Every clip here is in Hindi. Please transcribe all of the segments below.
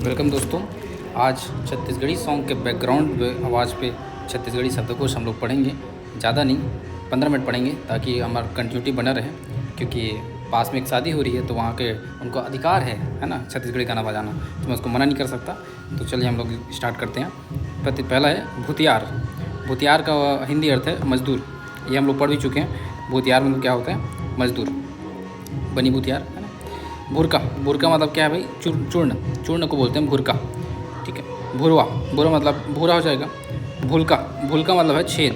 वेलकम दोस्तों। आज छत्तीसगढ़ी सॉन्ग के बैकग्राउंड आवाज़ पे छत्तीसगढ़ी शब्दकोश हम लोग पढ़ेंगे। ज़्यादा नहीं, 15 मिनट पढ़ेंगे ताकि हमारा कंटिन्यूटी बना रहे, क्योंकि पास में एक शादी हो रही है तो वहाँ के उनको अधिकार है ना छत्तीसगढ़ी गाना बजाना, तो मैं उसको मना नहीं कर सकता। तो चलिए हम लोग स्टार्ट करते हैं। पहला है भूतियार। भूतियार का हिंदी अर्थ है मजदूर। ये हम लोग पढ़ भी चुके हैं। भूतियार मतलब क्या होता है? मजदूर, बनी भूतियार है ना। भुरका, भुरका मतलब क्या है भाई? चूर्ण, चूर्ण को बोलते हैं भुरका, ठीक है। भुरवा, भुरा मतलब भूरा हो जाएगा। भुलका, भुलका मतलब है छेद।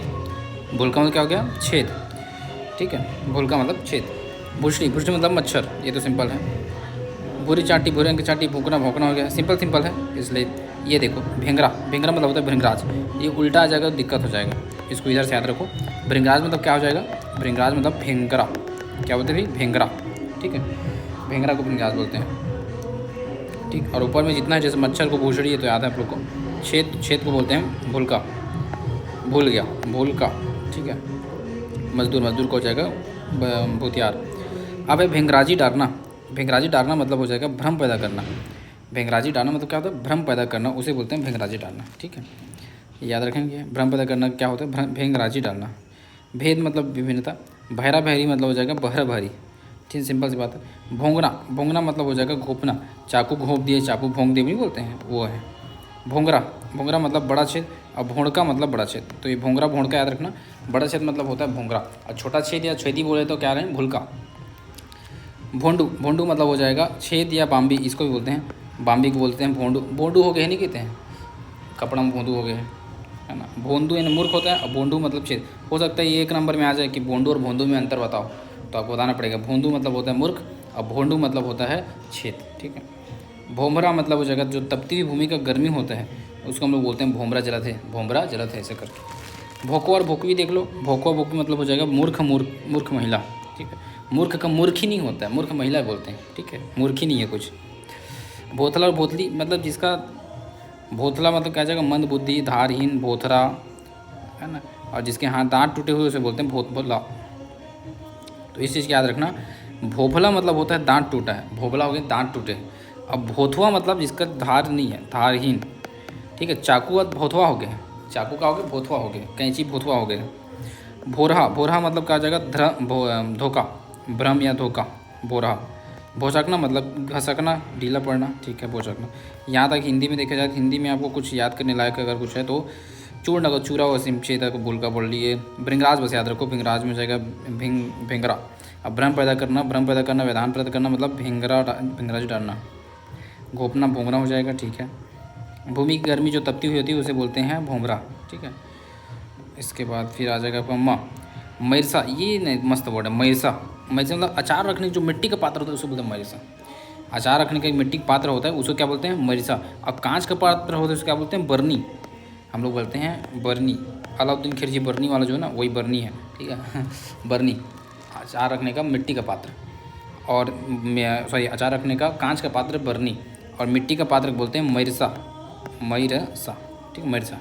भुलका मतलब क्या हो गया? छेद, ठीक है। भुलका मतलब छेद। भुसड़ी, भुसड़ी मतलब मच्छर, ये तो सिंपल है। भूरी चाटी, भूरे की चाटी, भूकना, भौंकना हो गया, सिंपल है। इसलिए ये देखो भेंगरा, भेंगरा मतलब होता है भृंगराज। ये उल्टा आ जाएगा तो दिक्कत हो जाएगा, इसको इधर से याद रखो। भृंगराज मतलब क्या हो जाएगा? भृंगराज मतलब भेंगरा। क्या बोलते हैं भाई? भेंगरा, ठीक है। भेंगरा को भृंगराज बोलते हैं, ठीक। और ऊपर में जितना है, जैसे मच्छर को भूसड़ी है तो याद है आप लोग को। छेद, छेद को बोलते हैं भूलका, भूल गया, भूलका, ठीक है। मजदूर, मजदूर को हो जाएगा भूतियार। अब है भेंगराजी डारना। भेंगराजी डारना मतलब हो जाएगा भ्रम पैदा करना। भेंगराजी डालना मतलब क्या होता है? भ्रम पैदा करना, उसे बोलते हैं भेंगराजी डालना, ठीक है। याद रखेंगे, भ्रम पैदा करना क्या होता है? भेंगराजी डालना। भेद मतलब विभिन्नता। बहरा बहरी मतलब हो जाएगा बहरा बहरी, ठीक, सिंपल सी बात है। भोंगना, भोंगना मतलब हो जाएगा घोंपना। चाकू घोंप दिए, चाकू भोंग दिए भी बोलते हैं, वो है। भोंगरा, भोंगरा मतलब बड़ा छेद। और भोंडका मतलब बड़ा छेद। तो ये भोंगरा भोंडका याद रखना। बड़ा छेद मतलब होता है भोंगरा, और छोटा छेद या छेदी बोले तो क्या रहे? भुलका। भोंडू, भोंडू मतलब हो जाएगा छेद या बाम्बी, इसको भी बोलते हैं। बाम्बी को बोलते हैं भोंडू। भोंडू हो गए नहीं कहते हैं, कपड़ा में भोंडू हो गए, है ना। भोंदू यानी मूर्ख होता है, और भोंडू मतलब छेद। हो सकता है ये एक नंबर में आ जाए कि भोंडू और भोंदू में अंतर बताओ, तो आपको बताना पड़ेगा। भोंदू मतलब होता है मूर्ख, और भोंडू मतलब होता है छेद, ठीक है। भोमरा मतलब हो जाएगा जो तपती हुई भूमि का गर्मी होता है, उसको हम लोग बोलते हैं भोमरा जलत है, भोमरा जलत है, ऐसे करके। भोको और भोकवी देख लो। भोको भोकवी मतलब हो जाएगा मूर्ख, मूर्ख महिला, ठीक है। मूर्ख का मूर्ख ही नहीं होता है, मूर्ख महिला बोलते हैं, ठीक है। मूर्ख ही नहीं है कुछ। भोथला और भोथली मतलब जिसका, भोथला मतलब क्या जाएगा? मंद बुद्धि, धारहीन, भोथरा, है ना। और जिसके हाथ दांत टूटे हुए उसे बोलते हैं भोला। तो इस चीज़ की याद रखना। भोभला मतलब होता है दांत टूटा है, भोभला हो गया दांत टूटे। अब भोथुआ मतलब जिसका धार नहीं है, धारहीन, ठीक है। चाकू और भोथुआ हो गए, चाकू का हो गया भोथुआ हो गए, कैंची भोथुआ हो गए। भोरहा, भोरहा मतलब क्या हो जाएगा? धोखा, भ्रम या धोखा, भोरहा। भोचकना मतलब घसकना, ढीला पड़ना, ठीक है, भोचकना। यहाँ तक हिंदी में देखा जाए, हिंदी में आपको कुछ याद करने लायक अगर कुछ है तो चूर्ण को चूरा व सिमचेता को भूल का बोल लिए। भृंगराज बस याद रखो, भृंगराज में हो जाएगा भेंगरा। अब भ्रम पैदा करना, भ्रम पैदा करना, व्यवधान पैदा करना मतलब भेंगराज डालना। घोपना भोंगरा हो जाएगा, ठीक है। भूमि की गर्मी जो तपती हुई होती है उसे बोलते हैं भोमरा, ठीक है। इसके बाद फिर आ जाएगा आपका मरसा। ये नहीं, मस्त वर्ड है मरसा। मरसा मतलब अचार रखने की जो मिट्टी का पात्र होता है उसको बोलते हैं मरसा। अचार रखने का एक मिट्टी का पात्र होता है उसको क्या बोलते हैं? मरसा। अब कांच का पात्र होता है उसको क्या बोलते हैं? बरनी। हम लोग बोलते हैं बरनी। अलाउद्दीन खिलजी बरनी वाला जो है ना, वही बरनी है, ठीक है। बरनी, अचार रखने का मिट्टी का पात्र। और सॉरी, अचार रखने का कांच का पात्र बरनी, और मिट्टी का पात्र बोलते हैं मरसा, मरसा, ठीक है, मरसा।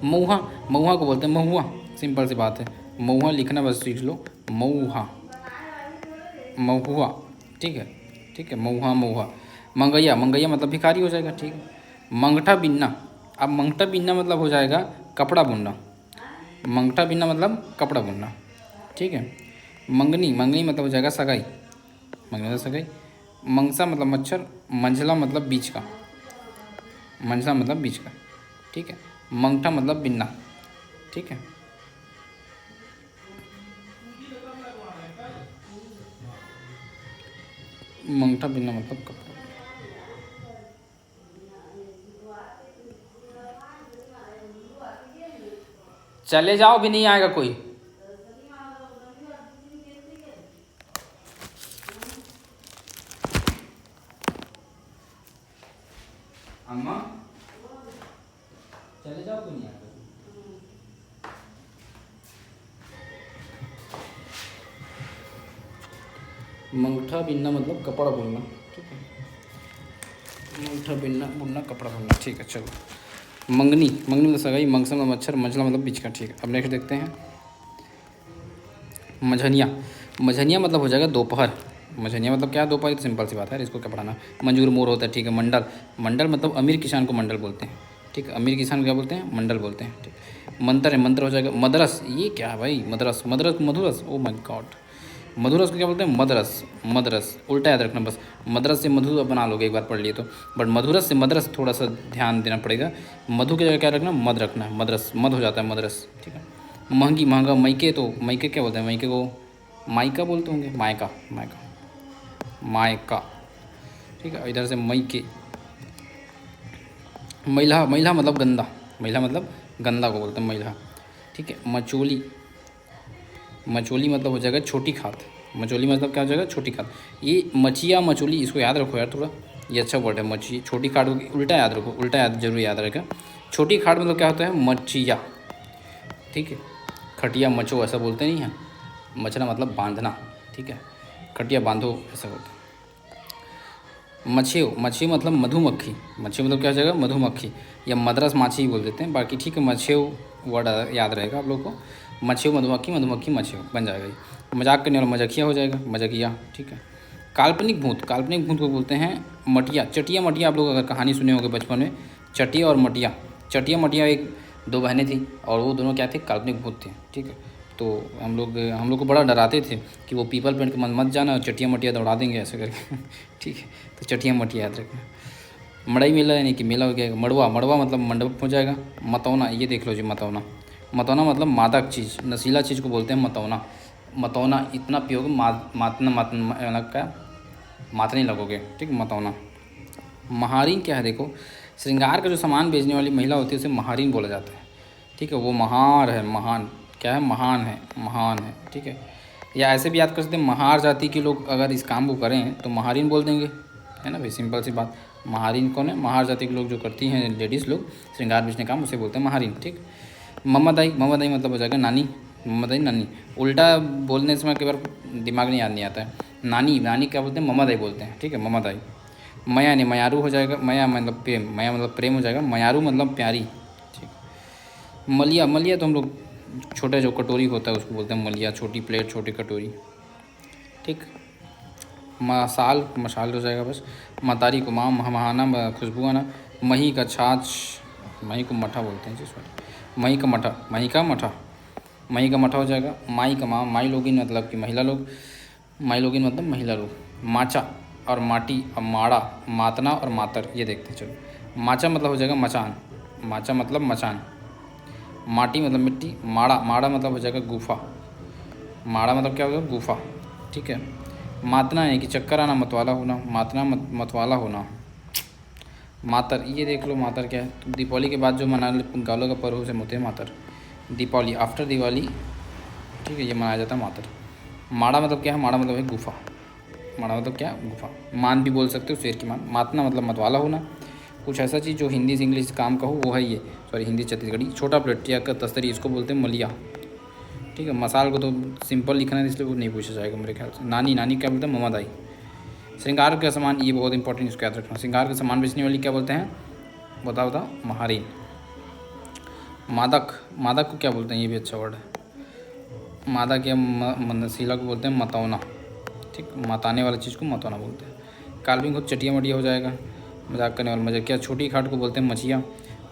मऊहा, मऊहा को बोलते हैं महुआ, सिंपल सी बात है। मऊहा लिखना बस सीख लो, मऊहा, महुआ, ठीक है, ठीक है, मऊहा, मऊहा। मंगैया, मंगैया मतलब भिखारी हो जाएगा, ठीक है। मंगठा बिनना। अब मंगठा बिनना मतलब हो जाएगा कपड़ा बुनना। मंगठा बिनना मतलब कपड़ा बुनना, ठीक है। मंगनी, मंगनी मतलब हो जाएगा सगाई, मंगनी मतलब सगाई। मंगसा मतलब मच्छर। मंझला मतलब बीच का, मंझला मतलब बीच का, ठीक है। मंगठा मतलब बिनना, ठीक है। मंगठा बिनना मतलब कपड़ा। चले जाओ, भी नहीं आएगा कोई। अम्मा चले जाओ, कोई नहीं आएगा। मंगठा बिनना मतलब कपड़ा बुनना, ठीक है। मंगठा बिनना, बुनना, कपड़ा बुनना, ठीक है। चलो, मंगनी, मंगनी मतलब सगाई। मंगसा मतलब मच्छर। मंझला मतलब बीच का, ठीक है। अब नेक्स्ट देखते हैं मझनिया। मझनिया मतलब हो जाएगा दोपहर, मझनिया मतलब क्या, दो पाई, तो सिंपल सी बात है, इसको क्या पढ़ाना। मंजूर मोर होता है, ठीक है। मंडल, मंडल मतलब अमीर किसान को मंडल बोलते हैं, ठीक है। अमीर किसान को क्या बोलते हैं, मंडल बोलते हैं, ठीक। मंत्र है, मंत्र हो जाएगा। मदरस, ये क्या है भाई, मदरस, मदरस, मधुरस, ओ माय गॉड। मधुरस को क्या बोलते हैं, मदरस, मदरस उल्टा याद रखना बस। मदरस से मधु बना लोगे एक बार पढ़ लिए तो, बट मधुरस से मदरस थोड़ा सा ध्यान देना पड़ेगा। मधु की जगह क्या रखना, मद रखना है, मदरस, मद हो जाता है मदरस, ठीक है। महंगी, महंगा, मैके, तो मैके क्या बोलते हैं, मैके को मायका बोलते होंगे, मायका, मायका, मायका, ठीक है। इधर से मैके। महिला, महिला मतलब गंदा, महिला मतलब गंदा को बोलते हैं महिला, ठीक है। मचोली, मचोली मतलब हो जाएगा छोटी खात। मचोली मतलब क्या हो जाएगा, छोटी खात। ये मचिया मचोली, इसको याद रखो यार थोड़ा, ये अच्छा वर्ड है। मछी, छोटी खाट को उल्टा याद रखो, उल्टा याद जरूर याद रखेगा। छोटी खाट मतलब क्या होता है, मचिया, ठीक है। खटिया मचो ऐसा बोलते नहीं हैं, मचना मतलब बांधना, ठीक है। खटिया बांधो ऐसा बोलते हैं। मछेव, मछी मतलब मधुमक्खी, मछी मतलब क्या हो जाएगा, मधुमक्खी, या मद्रास माछी ही बोल देते हैं, बाकी ठीक है। मछेव वर्ड याद रहेगा आप लोग को। मछेव मधुमक्खी, मधुमक्खी मछेव बन जाएगा ये। मजाक करने वाला मजाकिया हो जाएगा, मजाकिया, ठीक है। काल्पनिक भूत, काल्पनिक भूत को बोलते हैं मटिया, चटिया मटिया। आप लोग अगर कहानी सुने होंगे बचपन में, चटिया और मटिया। चटिया मटिया एक दो बहनें थी और वो दोनों क्या थे, काल्पनिक भूत थे, ठीक है। तो हम लोग को बड़ा डराते थे कि वो पीपल पेड़ के मत जाना और चटिया मटिया दौड़ा देंगे ऐसे करके ठीक है। तो चटिया मटिया याद रखना। मड़ई मेला यानी कि मेला हो गया। मड़वा, मड़वा मतलब मंडप हो जाएगा। मतौना, ये देख लो जी, मतौना, मतौना मतलब मादक चीज़, नशीला चीज़ को बोलते हैं मतौना। मतौना इतना पियोगे मातना मातना क्या, मातने लगोगे, ठीक। मतौना। महारीन क्या है, देखो श्रृंगार का जो सामान बेचने वाली महिला होती है उसे महारीन बोला जाता है, ठीक है। वो महार है, महान क्या है, महान है, महान है, ठीक है। या ऐसे भी याद कर सकते हैं, महार जाति के लोग अगर इस काम को करें तो महारीन बोल देंगे, है ना भाई, सिंपल सी बात। महारीन कौन है, महार जाति के लोग जो करती हैं लेडीज़ लोग श्रृंगार बेचने काम, उसे बोलते हैं महारीन, ठीक। मम्मदाई, मम्मदाई मतलब हो जाएगा नानी, मम्मदाई नानी। उल्टा बोलने से कई बार दिमाग नहीं याद नहीं आता है। नानी, नानी क्या बोलते हैं, मम्मदाई बोलते हैं, ठीक है, मम्मदाई। मया ने मयारू हो जाएगा, मया मतलब प्रेम, मया मतलब प्रेम हो जाएगा, मयारू मतलब प्यारी, ठीक। मलिया, मलिया तो हम लोग छोटा जो कटोरी होता है उसको बोलते हैं मलिया, छोटी प्लेट, छोटी कटोरी, ठीक। मसाल, मसाल हो जाएगा बस। मतारी को माँ, महाना, खुशबू आना। मही का छाछ, मही को मठा बोलते हैं जिस मही का मठा, मही का मठा, मही का मठा हो जाएगा। माई का माँ, माई लोगिन मतलब कि महिला लोग, माई लोगिन मतलब महिला लोग। माचा और माटी और माड़ा, मातना और मातर, ये देखते हैं चलो। माचा मतलब हो जाएगा मचान, माचा मतलब मचान। माटी मतलब मिट्टी। माड़ा, माड़ा मतलब हो जाएगा गुफा, माड़ा मतलब क्या होगा, गुफा, ठीक है। मातना यानी कि चक्कर आना, मतवाला होना, मातना मतवाला होना। मातर, ये देख लो मातर क्या है, तो दीपावली के बाद जो गालों का पर्व से होते हैं मातर। दीपावली, आफ्टर दिवाली, ठीक है, ये मनाया जाता है मातर। माड़ा मतलब क्या है, माड़ा मतलब है गुफा, माड़ा मतलब क्या, गुफा। मान भी बोल सकते हो, शेर की मान। मातना मतलब मतवाला होना, कुछ ऐसा चीज़ जो हिंदी से इंग्लिश काम का हो वो है ये, सॉरी हिंदी छत्तीसगढ़ी। छोटा प्लेट या तस्तरी, इसको बोलते हैं मलिया, ठीक है। मसाल को तो सिंपल लिखना है इसलिए वो नहीं पूछा जाएगा मेरे ख्याल से। नानी, नानी क्या बोलते हैं, ममादाई। श्रृंगार का सामान, ये बहुत इंपॉर्टेंट, इसको याद रखना। श्रृंगार का सामान बेचने वाली क्या बोलते हैं, बताओ बताओ, महारीन। मादक, मादक को क्या बोलते हैं, ये भी अच्छा वर्ड है। मादक या नशीला को बोलते हैं मतौना, ठीक। मताने वाली चीज़ को मतौना बोलते हैं। काल्पनिक को चटिया मटिया हो जाएगा, मजाक करने वाला मजाकिया। छोटी खाट को बोलते हैं मचिया।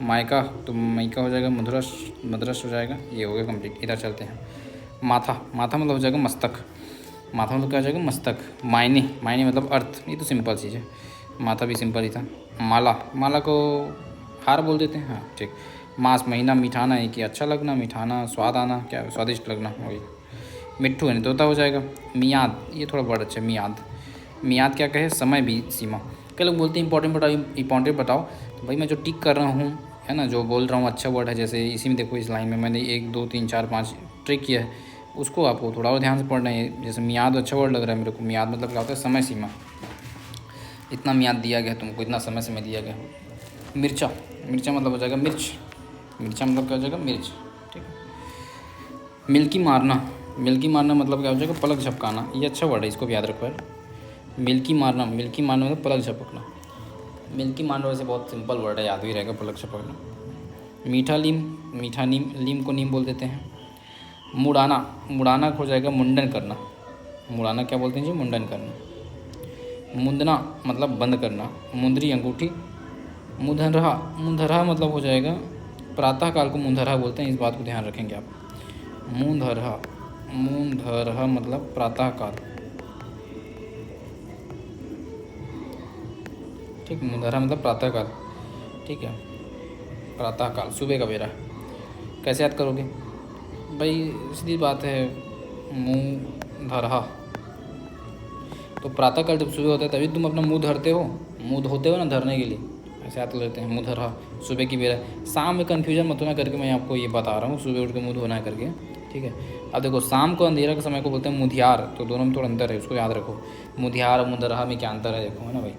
मायका तो मैका हो जाएगा, मधुरस, मदरस हो जाएगा। ये हो गया कंप्लीट। इधर चलते हैं। माथा, माथा मतलब हो जाएगा मस्तक, माथा मतलब क्या हो जाएगा, मस्तक। मायने, मायने मतलब अर्थ, ये तो सिंपल चीज़ है, माथा भी सिंपल ही था। माला, माला को हार बोल देते हैं, हाँ ठीक। मास, महीना, मिठाना है कि अच्छा लगना, मिठाना, स्वाद आना, क्या स्वादिष्ट लगना, वही। मिट्ठू है तोता हो जाएगा। मियाद, ये थोड़ा वर्ड अच्छा है, मियाद। मियाद क्या कहे, समय भी, सीमा। कई लोग बोलते हैं इंपॉर्टेंट बताओ, इंपॉर्टेंट बताओ, तो भाई मैं जो टिक कर रहा हूँ, है ना, जो बोल रहा हूँ अच्छा वर्ड है, जैसे इसी में देखो, इस लाइन में मैंने 1 2 3 4 5 ट्रिक किया है, उसको आपको थोड़ा और ध्यान से पढ़ना है। जैसे मियाद अच्छा वर्ड लग रहा है मेरे को। मियाद मतलब क्या होता है, समय सीमा, इतना मियाद दिया गया तुमको, इतना समय से दिया गया। मिर्चा, मिर्चा मतलब हो जाएगा मिर्च, मिर्चा मतलब क्या हो जाएगा, मिर्च, ठीक है। मिल्की मारना, मिल्की मारना मतलब क्या हो जाएगा, पलक झपकाना। ये अच्छा वर्ड है, इसको भी याद रखो यार। मिल्की मारना, मिल्की मारना मतलब पलक झपकना। मिल्की मारना वैसे बहुत सिंपल वर्ड है, याद भी रहेगा, पलक झपकना। मीठा लीम, मीठा नीम, लीम को नीम बोल देते हैं। मुड़ाना, मुड़ाना हो जाएगा मुंडन करना। मुड़ाना क्या बोलते हैं जी, मुंडन करना। मुंदना मतलब बंद करना, मुंदरी अंगूठी। मुंदरहा, मुंदरहा मतलब हो जाएगा प्रातः काल को मुंदरहा बोलते हैं, इस बात को ध्यान रखेंगे आप। मुंदरहा, मुंदरहा मतलब प्रातः काल, ठीक। मुंदरहा मतलब प्रातः काल, ठीक है। प्रातः काल सुबह का बेरा। कैसे याद करोगे भाई, सीधी बात है, मुँह धरहा, तो प्रातःकाल जब सुबह होता है तभी तुम अपना मुंह धरते हो, मुंह धोते हो ना धरने के लिए, ऐसे याद लेते हैं। मुँह धरहा सुबह की बेरा। शाम में कन्फ्यूजन मत होना करके मैं आपको ये बता रहा हूँ, सुबह उठ के मुँह धोना है करके, ठीक है। अब देखो शाम को अंधेरा के समय को बोलते हैं मुधियार, तो दोनों में थोड़ा अंतर है, उसको याद रखो। मुधियार और मुंदरहा में क्या अंतर है देखो, है ना भाई।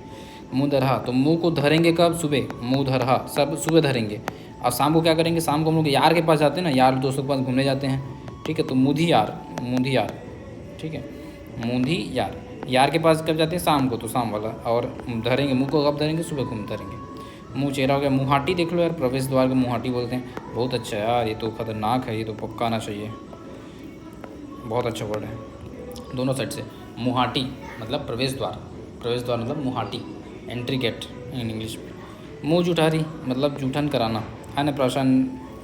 मुंदरहा तो मुँह को धरेंगे कब, सुबह, मुँह धरहा सब सुबह धरेंगे। और शाम को क्या करेंगे, शाम को हम लोग यार के पास जाते हैं ना, यार दोस्तों के पास घूमने जाते हैं, ठीक है। तो मुधी यार, मुधी यार, ठीक है। मुंधी यार, यार के पास कब जाते हैं, शाम को, तो शाम वाला। और धरेंगे मुँह को कब धरेंगे, सुबह को धरेंगे। मुँह चेहरा हो गया। मुहाटी देख लो यार, प्रवेश द्वार को मुहाटी बोलते हैं, बहुत अच्छा यार, ये तो खतरनाक है, ये तो पक्का आना चाहिए, बहुत अच्छा वर्ड है दोनों साइड से। मुहाटी मतलब प्रवेश द्वार, प्रवेश द्वार मतलब मुहाटी, एंट्री गेट इन इंग्लिश में। मुँह जुठारी मतलब जूठन कराना। अन्नप्राशन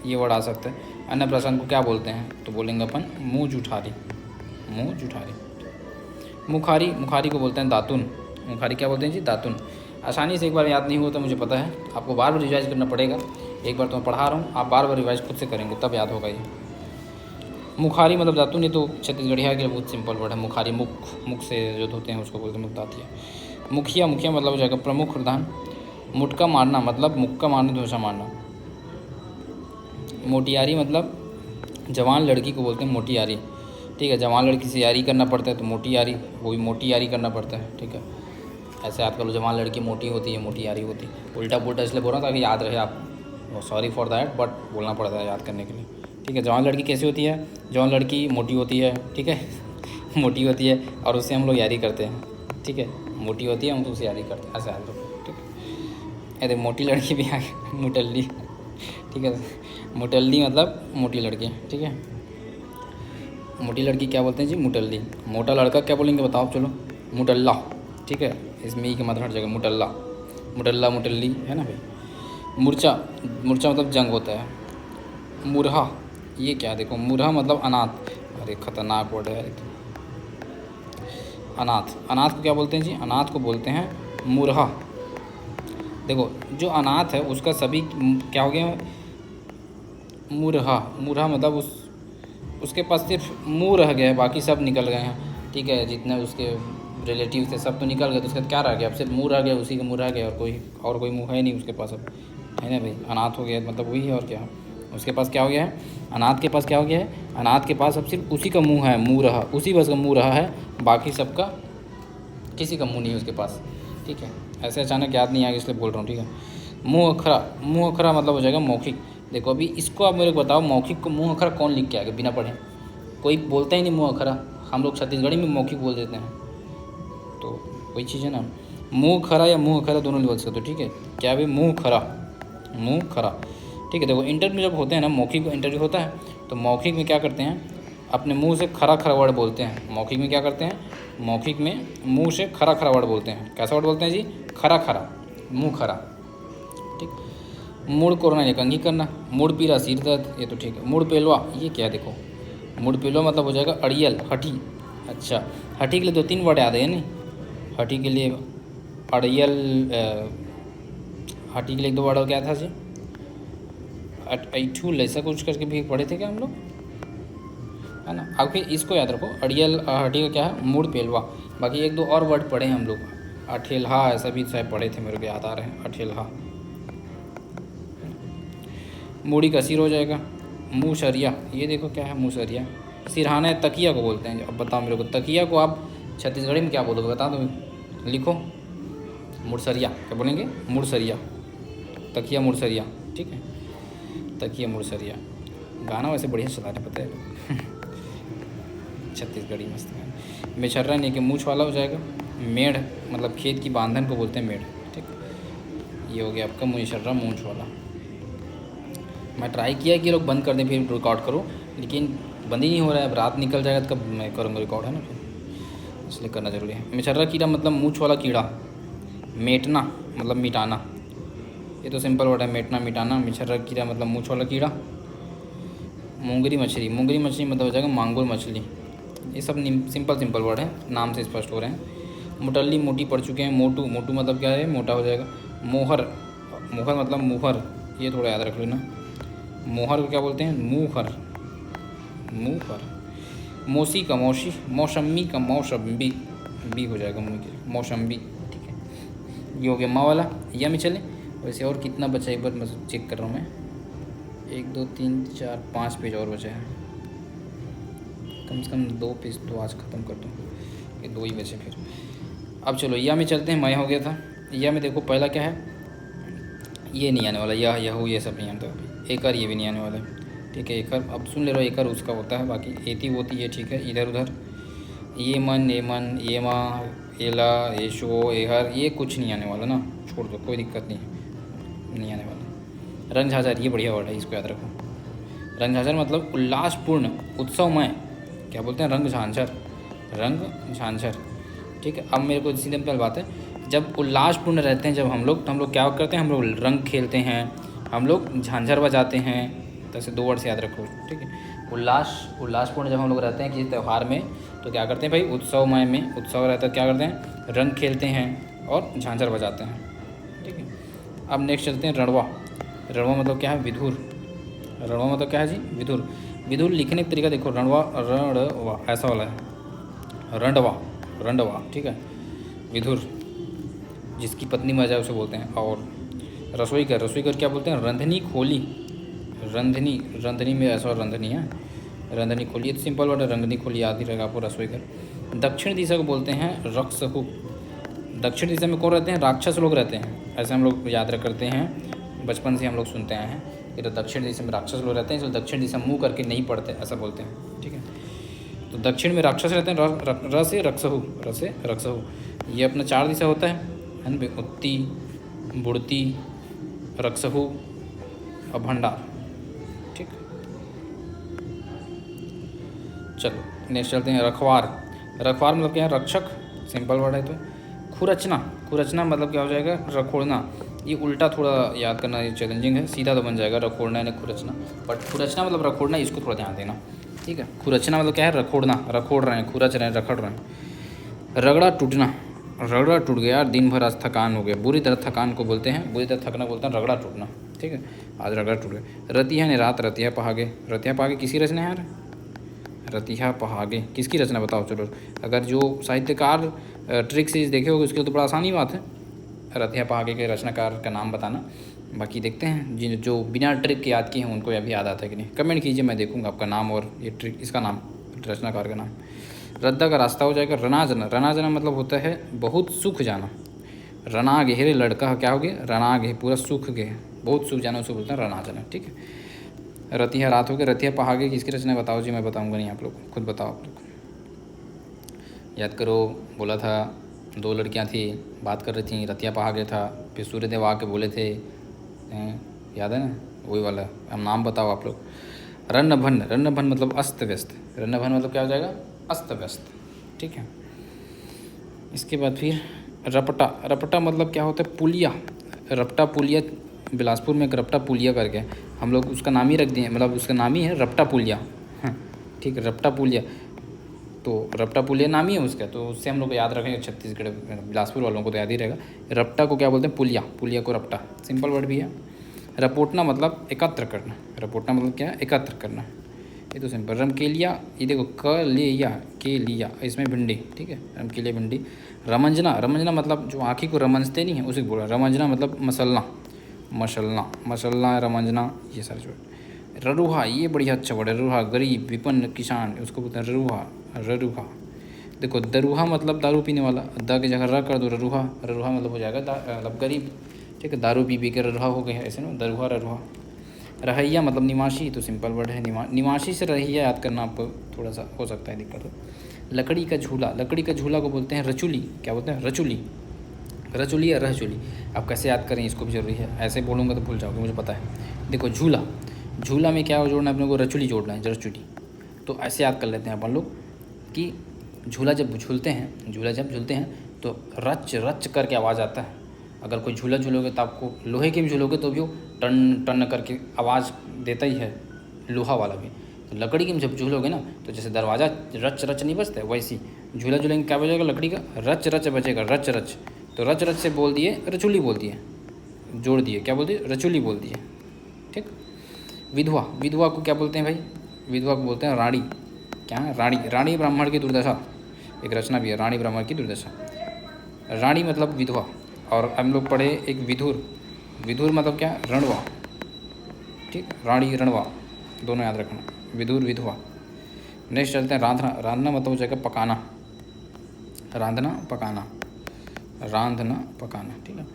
ये वर्ड आ सकता है। अन्नप्राशन को क्या बोलते हैं, तो बोलेंगे अपन मुँह जुठारी, मुँह जुठारी। मुखारी, मुखारी को बोलते हैं दातुन। मुखारी क्या बोलते हैं जी, दातुन। आसानी से एक बार याद नहीं हुआ तो मुझे पता है, आपको बार बार रिवाइज करना पड़ेगा। एक बार तो मैं पढ़ा रहा हूँ, आप बार बार रिवाइज खुद से करेंगे तब याद होगा ये। मुखारी मतलब दातुन, ये तो छत्तीसगढ़िया के लिए बहुत सिंपल वर्ड है। मुखारी मुख, मुख से जो धोते हैं उसको बोलते हैं मुख दातिया। मुखिया, मुखिया मतलब हो जाएगा प्रमुख प्रधान। मुटका मारना मतलब मुक्का मारना, धोसा मारना। मोटियारी मतलब जवान लड़की को बोलते हैं मोटियारी, ठीक है। जवान लड़की से यारी करना पड़ता है तो मोटी यारी, वो भी मोटी यारी करना पड़ता है, ठीक है। ऐसे याद कर लो, जवान लड़की मोटी होती है, मोटी यारी होती है। उल्टा पुल्टा इसलिए बोल रहा था ताकि याद रहे आप, सॉरी फॉर दैट, बट बोलना पड़ता है याद करने के लिए, ठीक है। जवान लड़की कैसी होती है, जवान लड़की मोटी होती है, ठीक है। मोटी होती है और उससे हम लोग यारी करते हैं, ठीक है। मोटी होती है, हम तो उससे यारी करते हैं, ऐसे याद रखो, ठीक है। अरे मोटी लड़की भी आ गई, मुटल्ली, ठीक है। मुटल्ली मतलब मोटी लड़की, ठीक है। मोटी लड़की क्या बोलते हैं जी, मुटल्ली। मोटा लड़का क्या बोलेंगे बताओ, चलो, मुटल्ला, ठीक है। इसमें ई की मात्रा हट जाएगा, मुटल्ला, मुटल्ला, मुटल्ली, है ना भाई। मूर्छा, मूर्छा मतलब जंग होता है। मुरहा, ये क्या देखो, मुरहा मतलब अनाथ, अरे खतरनाक वर्ड है। अनाथ, अनाथ को क्या बोलते हैं जी, अनाथ को बोलते हैं मुरहा। देखो जो अनाथ है उसका सभी क्या हो गया, मुरहा। मुरहा मतलब उसके पास सिर्फ मुँह रह गया है, बाकी सब निकल गए हैं, ठीक है। जितने उसके रिलेटिव थे सब तो निकल गए, तो उसका क्या रह गया, अब सिर्फ मुँह रह गया, उसी का मुँह रह गया, और कोई मुँह है नहीं उसके पास अब, है ना भाई। अनाथ हो गया मतलब वही है, और क्या उसके पास क्या हो गया है, अनाथ के पास क्या हो गया है, अनाथ के पास अब सिर्फ उसी का मुँह है, मुँह रहा, उसी बस का मुँह रहा है, बाकी सबका किसी का मुँह नहीं है उसके पास, ठीक है। ऐसे अचानक याद नहीं आएगा इसलिए बोल रहा हूँ, ठीक है। मुँह अखरा, मुँह अखरा मतलब हो जाएगा मौखिक। देखो अभी इसको आप मेरे को बताओ, मौखिक को मुँह अखरा कौन लिख के आएगा बिना पढ़े, कोई बोलता ही नहीं मुँह अखरा, हम लोग छत्तीसगढ़ी में मौखिक बोल देते हैं, तो वही चीज़ है ना। मुँह खरा या मुँह खरा दोनों बोल सकते हो, ठीक है। क्या भाई, मुँह खरा, मुँह खरा, ठीक है। देखो इंटरव्यू जब होते हैं ना, मौखिक इंटरव्यू होता है, तो मौखिक में क्या करते हैं, अपने मुँह से खरा खरा वर्ड बोलते हैं। मौखिक में क्या करते हैं, मौखिक में मुँह से खरा खरा वर्ड बोलते हैं। कैसा वर्ड बोलते हैं जी, खरा खरा, मुँह खरा, ठीक। मुड़ कोरना या कंघी करना। मुड़ पीरा सिर दर्द, ये तो ठीक है। मुड़ पेलवा, ये क्या है देखो, मुड़ पेलवा मतलब हो जाएगा अड़ियल, हठी। अच्छा, हठी के लिए दो तीन वर्ड याद है नहीं, हठी के लिए अड़ियल, हठी के लिए दो वर्ड और क्या था जी, ऐठूल, ऐसा कुछ करके भी पढ़े थे क्या हम लोग, है ना। आपके इसको याद रखो, अड़ियल हठी का क्या है, मुड़ पेलवा। बाकी एक दो और वर्ड पढ़े हैं हम लोग, अठेलहा, ऐसा भी शायद पढ़े थे, मेरे को याद आ रहे हैं, अठेलहा। मूड़ी का सिर हो जाएगा, मूसरिया, ये देखो क्या है, मूसरिया। सिरहाना तकिया को बोलते हैं। अब बताओ मेरे को, तकिया को आप छत्तीसगढ़ी में क्या बोलोगे, बता दो, लिखो। मुड़सरिया, क्या बोलेंगे, मुड़सरिया, तकिया मुड़सरिया, ठीक है। तकिया मुड़सरिया, गाना वैसे बढ़िया चला रहे, पता है। छत्तीसगढ़ी मस्त है। मेछर्रा नहीं कि मूछ वाला हो जाएगा। मेढ़ मतलब खेत की बांधन को बोलते हैं मेढ़, ठीक। ये हो गया आपका मेछर्रा, मूछ वाला। मैं ट्राई किया कि लोग बंद कर दें फिर रिकॉर्ड करो, लेकिन बंद ही नहीं हो रहा है। अब रात निकल जाएगा तो कब मैं करूँगा रिकॉर्ड, है ना। फिर इसलिए करना ज़रूरी है। मिछर्रा कीड़ा मतलब मूंछ वाला कीड़ा। मेटना मतलब मिटाना, ये तो सिंपल वर्ड है, मेटना मिटाना। मिछर्रा कीड़ा मतलब मूंछ वाला कीड़ा। मूंगरी मछली, मूंगरी मछली मतलब हो जाएगा मांगुर मछली। ये सब सिंपल वर्ड है, नाम से स्पष्ट हो रहे हैं। मुटल्ली मोटी पड़ चुके हैं। मोटू, मोटू मतलब क्या है, मोटा हो जाएगा। मोहर, मोहर मतलब मुहर, ये थोड़ा याद रख लेना। मोहर को क्या बोलते हैं, मुहर, मुहर। मौसी का मौसी, मौसमी का मौसम्बी, बी हो जाएगा मुँह के, मौसम्बी, ठीक है। ये हो गया माँ वाला। या में चले। वैसे और कितना बचा एक बार मैं चेक कर रहा हूँ मैं, 1 2 3 4 5 पेज और बचे हैं। कम से कम 2 पेज तो आज ख़त्म कर दूँ, ये 2 ही बचे फिर। अब चलो या में चलते हैं। मैं हो गया था। या में देखो पहला क्या है, ये नहीं आने वाला, यह हो, ये सब नहीं आता अभी। एकर ये भी नहीं आने वाला है, ठीक है। एकर अब सुन ले रहा, एकर उसका होता है, बाकी एती वोती ये ठीक है। इधर उधर ये मन, ये माँ, एला, एशो, एहर, ये कुछ नहीं आने वाला ना, छोड़ दो, कोई दिक्कत नहीं आने वाला। रंग झांझर, ये बढ़िया वर्ड है, इसको याद रखो। रंग झांझर मतलब उल्लासपूर्ण, उत्सवमय, क्या बोलते हैं, रंग झांझर, रंग झांझर, ठीक है। अब मेरे को सीधे पहले बात है, जब उल्लासपूर्ण रहते हैं जब हम लोग, तो हम लोग क्या करते हैं, हम लोग रंग खेलते हैं, हम लोग झांझर बजाते हैं। तो ऐसे 2 वर्ड से याद रखो, ठीक है। उल्लासपूर्ण जब हम लोग रहते हैं किसी त्यौहार में, तो क्या करते हैं भाई, उत्सवमय में उत्सव रहता है, क्या करते हैं, रंग खेलते हैं और झांझर बजाते हैं, ठीक है। अब नेक्स्ट चलते हैं रणवा। रणवा मतलब क्या है, विधुर। रणवा मतलब क्या है जी, विधुर। विधुर लिखने का तरीका देखो, रणवा, रणवा ऐसा वाला है, रंडवा, रंडवा, ठीक है। विधुर, जिसकी पत्नी मर जाए उसे बोलते हैं। और रसोई घर, रसोई घर क्या बोलते हैं, रंधनी खोली, रंधनी, रंधनी में ऐसा रंधनी है, रंधनी खोली, ये तो सिंपल वर्ड है, रंधनी खोली याद ही रहेगा आपको, रसोई घर। दक्षिण दिशा को बोलते हैं रक्षहु। दक्षिण दिशा में कौन रहते हैं, राक्षस लोग रहते हैं, ऐसे हम लोग याद रख करते हैं, बचपन से हम लोग सुनते आए हैं कि तो दक्षिण दिशा में राक्षस लोग रहते हैं, इसलिए दक्षिण दिशा मुँह करके नहीं पढ़ते, ऐसा बोलते हैं, ठीक है। तो दक्षिण में राक्षस रहते हैं, र से रक्षहु, र से रक्षहु। ये अपना 4 दिशा होता है ना, उत्ती, बुड़ती, रक्षहु और भंडार, ठीक। चलो नेक्स्ट चलते हैं, रखवार। रखवार मतलब क्या है, रक्षक, सिंपल वर्ड है। तो खुरचना, खुरचना मतलब क्या हो जाएगा, रखोड़ना। ये उल्टा थोड़ा याद करना ये चैलेंजिंग है, सीधा तो बन जाएगा रखोड़ना यानी खुरचना, बट खुरचना मतलब रखोड़ना, इसको थोड़ा ध्यान देना, ठीक है। खुरचना मतलब क्या है, रखोड़ना, रखोड़ रहे हैं, खुरच रहे हैं, रखड़ रहे हैं। रगड़ा टूटना, रगड़ा टूट गया यार, दिन भर आज थकान हो गया, बुरी तरह थकान को बोलते हैं, बुरी तरह थकना बोलते हैं रगड़ा टूटना, ठीक है। आज रगड़ा टूट गया। रतिया ने रात, रतिया पहागे, रतिया पहागे किसकी रचना है यार, रतिया पहागे किसकी रचना बताओ। चलो अगर जो साहित्यकार ट्रिक से देखे होगे उसके लिए तो बड़ा आसानी बात है, रतिया पहागे के रचनाकार का नाम बताना। बाकी देखते हैं जिन जो बिना ट्रिक के याद किए हैं उनको अभी याद आता है कि नहीं, कमेंट कीजिए, मैं देखूंगा आपका नाम और ये ट्रिक, इसका नाम, रचनाकार का नाम। रद्दा का रास्ता हो जाएगा रनाजना। रनाजना मतलब होता है बहुत सूख जाना। रना गहरे लड़का क्या हो गया, रना गहे, पूरा सूख गए, बहुत सूख जाना, उसे बोलते हैं रनाजना, ठीक है। रतिया रात हो गया। रतिया पहागे किसकी रचना बताओ जी, मैं बताऊंगा नहीं, आप लोग खुद बताओ, आप लोग याद करो। बोला था 2 लड़कियां थी, बात कर रही थी, रतिया पहागे था, फिर सूर्यदेव आके बोले थे, याद है ना, वही वाला। अब नाम बताओ आप लोग। रन्नभन, रन्नभन मतलब अस्त व्यस्त, रन्नभन मतलब क्या हो जाएगा, अस्त व्यस्त, ठीक है। इसके बाद फिर रपटा। रपटा मतलब क्या होता है, पुलिया, रपटा पुलिया। बिलासपुर में एक रपटा पुलिया करके हम लोग उसका नाम ही रख दिए, मतलब उसका नाम ही है रपटा पुलिया, हाँ ठीक है, रपटा पुलिया। तो रपटा पुलिया नाम ही है उसका, तो उससे हम लोग याद रखेंगे, छत्तीसगढ़ बिलासपुर वालों को तो याद ही रहेगा। रपटा को क्या बोलते हैं, पुलिया, पुलिया को रपटा, सिंपल वर्ड भी है। रपोटना मतलब एकत्र करना, रपोटना मतलब क्या है, एकत्र करना, ये तो सिंपल। रमकेलिया, ये देखो क ले या के लिया, इसमें भिंडी, ठीक है, रमकेलिया भिंडी। रमंजना, रमंजना मतलब जो आँखी को रमंजते नहीं है उसे बोला रमंजना, मतलब मसलना, मसलना, मसलना, रमंजना, ये सारे जो। ररुहा, ये बढ़िया अच्छा वर्ड है, ररुहा, गरीब, विपन्न, किसान, उसको बोलते हैं ररुहा, ररुहा। देखो दरुहा मतलब दारू पीने वाला, द की जगह र कर दो, ररुहा, ररुहा मतलब हो जाएगा मतलब गरीब, ठीक है, दारू पी के ररुहा हो गए हैं, ऐसे ना, दरुहा, ररुहा। रहैया मतलब निवासी, तो सिंपल वर्ड है, निवासी से रहैया याद करना आपको थोड़ा सा हो सकता है दिक्कत हो। लकड़ी का झूला, लकड़ी का झूला को बोलते हैं रचुली, क्या बोलते हैं, रचुली, रचुली या रहचुली। आप कैसे याद करें इसको भी जरूरी है, ऐसे बोलूँगा तो भूल जाओगे, मुझे पता है। देखो झूला, झूला में क्या जोड़ना है अपने को, रचुली जोड़ना है, रचुली। तो ऐसे याद कर लेते हैं अपन लोग कि झूला जब झूलते हैं तो रच रच करके आवाज़ आता है। अगर कोई झूला झूलोगे तो आपको लोहे के भी झूलोगे तो भी वो टन टन करके आवाज़ देता ही है, लोहा वाला भी। तो लकड़ी की जब झूलोगे ना तो जैसे दरवाज़ा रच रच नहीं बजता है, वैसी झूला झूलेंगे क्या बजेगा, लकड़ी का रच रच बजेगा, रच रच। तो रच रच से बोल दिए रचुली बोल दिए, जोड़ दिए, क्या बोल दिए, रचुली बोल दिए। ठीक। विधवा, विधवा को क्या बोलते हैं भाई, विधवा को बोलते हैं रानी। क्या है, रानी। रानी ब्राह्मण की दुर्दशा, एक रचना भी है, रानी ब्राह्मण की दुर्दशा। रानी मतलब विधवा। और हम लोग पढ़े एक विधुर, विधुर मतलब क्या, रणवा। ठीक, रानी रणवा दोनों याद रखना, विधुर विधवा। नेक्स्ट चलते हैं रांधना। रांधना मतलब हो जाएगा पकाना, रांधना पकाना, रांधना पकाना। ठीक है।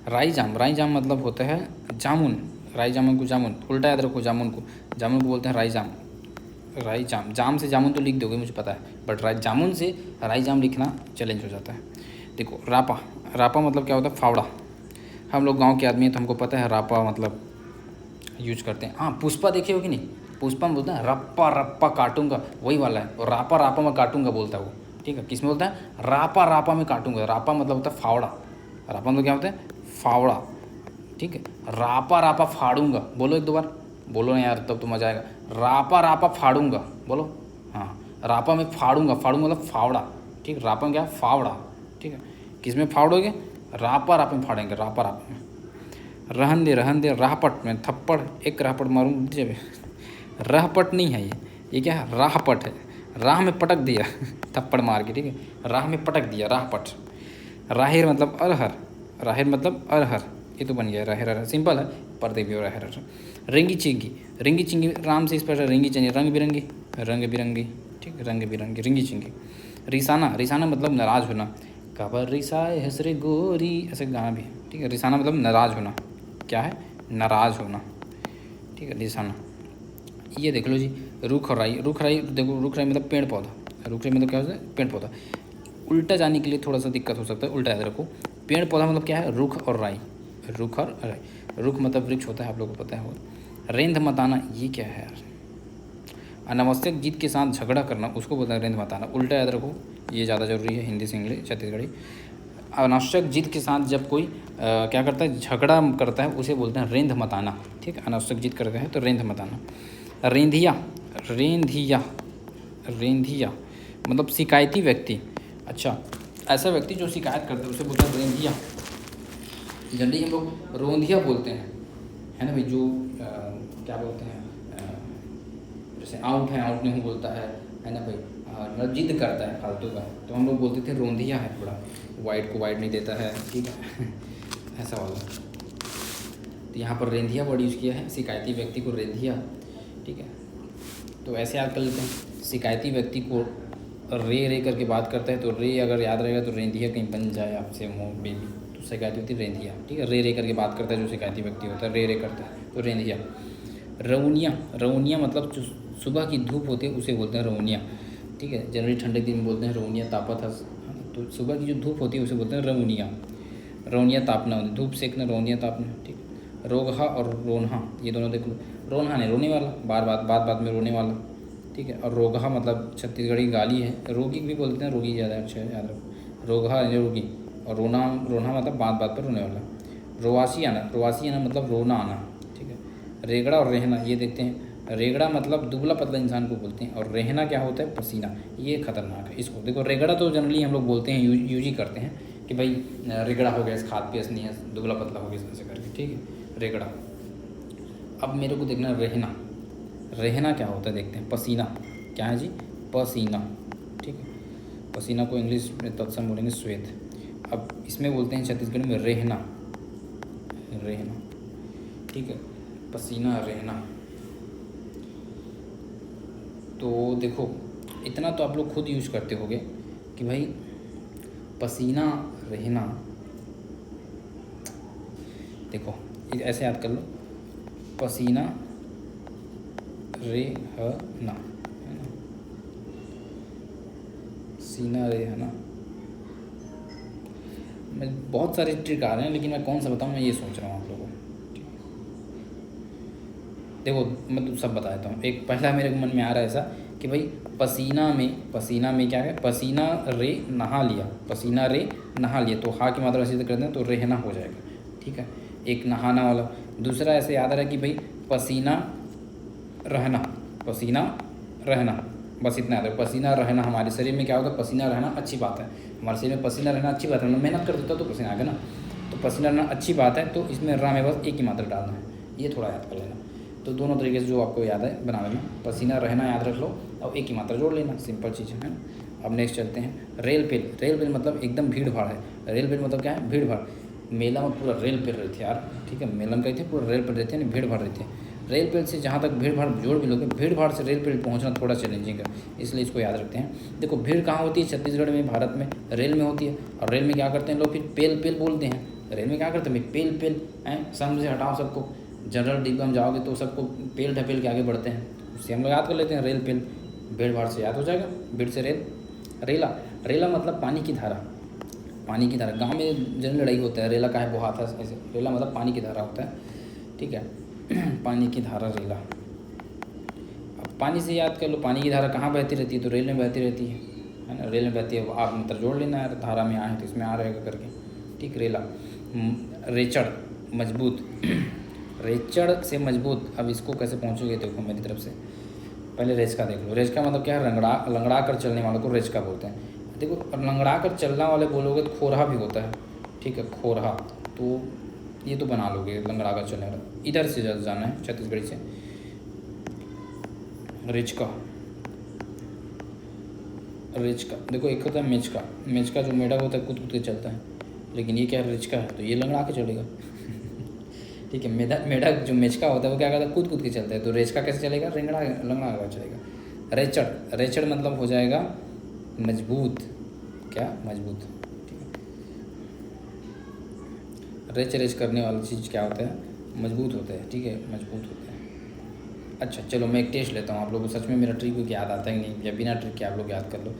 राई जाम, राई जाम मतलब होता है जामुन, राई जामुन को जामुन, उल्टा याद रखो, जामुन को बोलते हैं राई जाम। राई जाम, जाम से जामुन तो लिख दोगे मुझे पता है, बट जामुन से राई जाम लिखना चैलेंज हो जाता है। देखो रापा, रापा मतलब क्या होता है, फावड़ा। हम लोग गांव के आदमी हैं तो हमको पता है रापा मतलब यूज करते हैं। हाँ, पुष्पा देखी होगी नहीं, पुष्पा में बोलते हैं रप्पा रप्पा काटूंगा, वही वाला है। और रापा रापा में काटूंगा बोलता है वो। ठीक है, किस में बोलता है, रापा रापा में काटूंगा। रापा मतलब होता है फावड़ा, रापा मतलब क्या होता है, फावड़ा। ठीक है, रापा रापा फाड़ूंगा, बोलो एक दो बार, बोलो ना यार तब तो मजा आएगा। रापा रापा फाड़ूंगा, बोलो। हाँ, रापा में फाड़ूंगा, फाड़ूंगा मतलब फावड़ा। ठीक, रापा में क्या, फावड़ा। ठीक है, किस में फाड़ोगे, रापा रापा में फाड़ेंगे, रापा रापा में। रहन दे, राहपट में थप्पड़, एक राहपट मारूँ जब, राहपट नहीं है ये क्या है, राहपट है। राह में पटक दिया थप्पड़ मार के। ठीक है, राह में पटक दिया, राहपट। राहिर मतलब अरहर, राहिर मतलब अरहर, ये तो बन गया राहिर अरहर, सिंपल है, पढ़ते भी हो राहिर अरहर। रेंगी चिंगी, रेंगी चिंगी राम से स्पष्ट है, रेंगी चिंगी रंग बिरंगी, रंग बिरंगी। ठीक, रंग बिरंगी, रेंगी चिंगी। रिसाना, रिसाना मतलब नाराज़ होना, काबर रिसाए हसरे गोरी, ऐसे गाना भी है। ठीक है, रिसाना मतलब नाराज़ होना, क्या है, नाराज़ होना। ठीक है, रिसाना। ये देख लो जी, रुख और राई, रुख राई देखो, रुख राई मतलब पेड़ पौधा, रुख राई मतलब क्या होता है, पेड़ पौधा। उल्टा जाने के लिए थोड़ा सा दिक्कत हो सकता है, उल्टा याद रखो। पेड़ पौधा मतलब क्या है, रुख और राई, रुख और राई। रुख मतलब वृक्ष होता है, आप लोगों को पता है वो। रेंध मताना, ये क्या है यार, अनावश्यक जीत के साथ झगड़ा करना, उसको बोलते हैं रेंध मताना, उल्टा याद रखो, ये ज़्यादा जरूरी है, हिंदी से इंग्लिश छत्तीसगढ़ी। अनावश्यक जीत के साथ जब कोई क्या करता है, झगड़ा करता है, उसे बोलते हैं रेंध मताना। ठीक है, अनावश्यक जीत करते हैं तो रेंध मताना। रेंधिया, रेंधिया, रेंधिया मतलब शिकायती व्यक्ति। अच्छा, ऐसा व्यक्ति जो शिकायत करता है उसे बोलते हैं रेंधिया। जनरली हम लोग रोंधिया बोलते हैं, है ना भाई, जो क्या बोलते हैं, जैसे आउट है, आउट नहीं बोलता है ना भाई, मतलब जिद करता है फालतू का, तो हम लोग बोलते थे रोंधिया है, थोड़ा वाइट को वाइट नहीं देता है। ठीक है ऐसा वाला। तो यहाँ पर रेंधिया वर्ड यूज़ किया है, शिकायती व्यक्ति को रेंधिया। ठीक है, तो ऐसे याद कर लेते हैं, शिकायती व्यक्ति को रे करके बात करता है, तो रे अगर याद रहेगा तो रेंधिया कहीं बन जाए आपसे मुँह बेबी, तो शिकायती व्यक्ति रेंधिया। ठीक है, रे करके बात करता है जो शिकायती व्यक्ति होता है, रे करता है तो रेंधिया। रउनिया, रउनिया मतलब जो सुबह की धूप होती है उसे बोलते हैं रउनिया। ठीक है, जनवरी ठंडे दिन में बोलते हैं रउनिया तापत है, तो सुबह की जो धूप होती है उसे बोलते हैं रउनिया। रउनिया तापना, धूप सेकना, रउनिया तापना। ठीक, रोगहा और रोनहा, ये दोनों देख लो। रोनहा ने रोने वाला, बात में रोने वाला। ठीक है, और रोगहा मतलब छत्तीसगढ़ी गाली है, रोगी भी बोलते हैं, रोगी ज़्यादा अच्छा है, याद रखो, रोगहा यानी रोगी, और रोना मतलब बात पर रोने वाला। रोवासी आना मतलब रोना आना। ठीक है, रेगड़ा और रहना, ये देखते हैं, रेगड़ा मतलब दुबला पतला इंसान को बोलते हैं, और रहना क्या होता है, पसीना, ये खतरनाक है। इसको देखो, रेगड़ा तो जनरली हम लोग बोलते हैं, यूज ही करते हैं कि भाई रेगड़ा हो गया, इस खाद पे नहीं है, दुबला पतला हो गया, ऐसे करके। ठीक है, रेगड़ा। अब मेरे को देखना रहना, रहना क्या होता है देखते हैं, पसीना, क्या है जी, पसीना। ठीक है, पसीना को इंग्लिश में तत्सम बोलेंगे श्वेत। अब इसमें बोलते हैं छत्तीसगढ़ में रहना, रहना। ठीक है, पसीना, रहना। तो देखो, इतना तो आप लोग खुद यूज करते होगे कि भाई पसीना, रहना। देखो ऐसे याद कर लो, पसीना, रहना, है ना, सीना रहना। मैं बहुत सारे ट्रिक आ रहे हैं, लेकिन मैं कौन सा बताऊँ, मैं ये सोच रहा हूँ आप लोगों को। देखो मैं तो सब बता देता हूँ। एक पहला मेरे मन में आ रहा है ऐसा कि भाई पसीना में क्या है, पसीना रे नहा लिया, पसीना रे नहा लिया, तो हा की मात्रा सिद्ध करते हैं तो रहना हो जाएगा, ठीक है, एक नहाना वाला। दूसरा ऐसे याद रहा कि भाई पसीना रहना, बस इतना याद है, पसीना रहना। हमारे शरीर में क्या होगा, पसीना रहना अच्छी बात है, हमारे शरीर में पसीना रहना अच्छी बात है, मतलब मेहनत कर देता तो पसीना आएगा ना, तो पसीना रहना अच्छी बात है, तो इसमें रा में बस एक ही मात्रा डालना है, ये थोड़ा याद कर लेना। तो दोनों तरीके से जो आपको याद है बना लेना, पसीना रहना याद रख लो और एक ही मात्रा जोड़ लेना, सिंपल चीज़ है ना। अब नेक्स्ट चलते हैं, रेल पेल मतलब एकदम भीड़ भाड़ है, रेल पेल मतलब क्या है, भीड़ भाड़। मेला में पूरा रेल पेल रहती है यार, ठीक है, मेला में कहते हैं पूरा रेल पेल रहती है ना, भीड़ भाड़ रहती है। रेल पेल से जहाँ तक भीड़ भाड़ जोड़ भी लोगे, भीड़ भाड़ से रेल पेल पहुँचना थोड़ा चैलेंजिंग है, इसलिए इसको याद रखते हैं। देखो भीड़ कहाँ होती है, छत्तीसगढ़ में, भारत में रेल में होती है, और रेल में क्या करते हैं लोग, फिर पेल बोलते हैं। रेल में क्या करते हैं भाई, पेल हैं, समझ से हटाओ सबको, जनरल डिब्बा में जाओगे तो सबको पेल ढपेल के आगे बढ़ते हैं, उससे हम लोग याद कर लेते हैं रेल पेल, भीड़ भाड़ से याद हो जाएगा, भीड़ से रेल। रेला मतलब पानी की धारा, गांव में जनरल लड़ाई होता है, रेला का है बुहाता है, ऐसे रेला मतलब पानी की धारा होता है, ठीक है। पानी की धारा रेला, अब पानी से याद कर लो, पानी की धारा कहाँ बहती रहती है, तो रेल में बहती रहती है ना, रेल में बहती है, आप मतलब जोड़ लेना है, धारा में आए तो इसमें आ रहेगा करके, ठीक। रेला। रेचड़ मजबूत, रेचड़ से मजबूत। अब इसको कैसे पहुँचोगे, देखो मेरी तरफ से, पहले रेचका देख लो। रेचका मतलब क्या है, लंगड़ा कर चलने वालों को रेचका बोलते हैं। देखो लंगड़ा कर चलने वाले बोलोगे तो खोरहा भी होता है, ठीक है, खोरहा, तो ये तो बना लोगे, लंगड़ा कर चलने वाला। इधर से जाना है छत्तीसगढ़ी से, रेचका। देखो एक होता है मेचका जो मेढक होता है कूद के चलता है, लेकिन ये क्या रेचका है, तो ये लंगड़ा के चलेगा। ठीक है, मेढक जो मेचका होता है वो क्या करता है, कूद के चलता है, तो रेचका कैसे चलेगा, लंगड़ा का चलेगा। रेचड़ मतलब हो जाएगा मजबूत, क्या मजबूत, ठीक है। रेच करने वाली चीज़ क्या होता है, मजबूत होता है, ठीक है, मजबूत होता है। अच्छा चलो मैं एक टेस्ट लेता हूँ, आप लोगों को सच में मेरा ट्रिक को याद आता है नहीं, या बिना ट्रिक के आप लोग याद कर लो।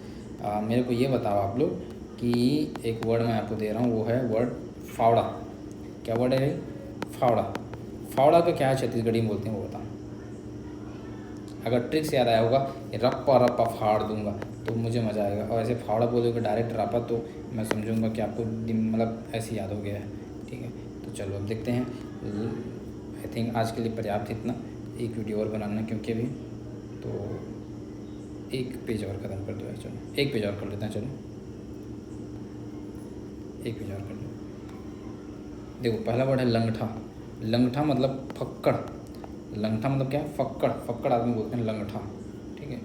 मेरे को ये बताओ आप लोग कि एक वर्ड मैं आपको दे रहा हूँ, वो है वर्ड फावड़ा। क्या वर्ड है, फावड़ा का क्या है छत्तीसगढ़ी में बोलते हैं वो बताओ। अगर ट्रिक से याद आया होगा, रप्पा फाड़ दूंगा तो मुझे मज़ा आएगा, और ऐसे फावड़ा बोलोगे डायरेक्ट रापा तो मैं समझूंगा कि आपको मतलब ऐसे याद हो गया है, ठीक है। तो चलो अब देखते हैं, आई थिंक आज के लिए पर्याप्त इतना, एक वीडियो और बनाना क्योंकि अभी तो एक पेज और ख़त्म कर दो, चलो एक पेज और कर लेते हैं, चलो एक पेज और कर लो। देखो पहला वर्ड है लंगठा मतलब फक्कड़, लंगठा मतलब क्या है, फक्कड़ आदमी बोलते हैं लंगठा, ठीक है।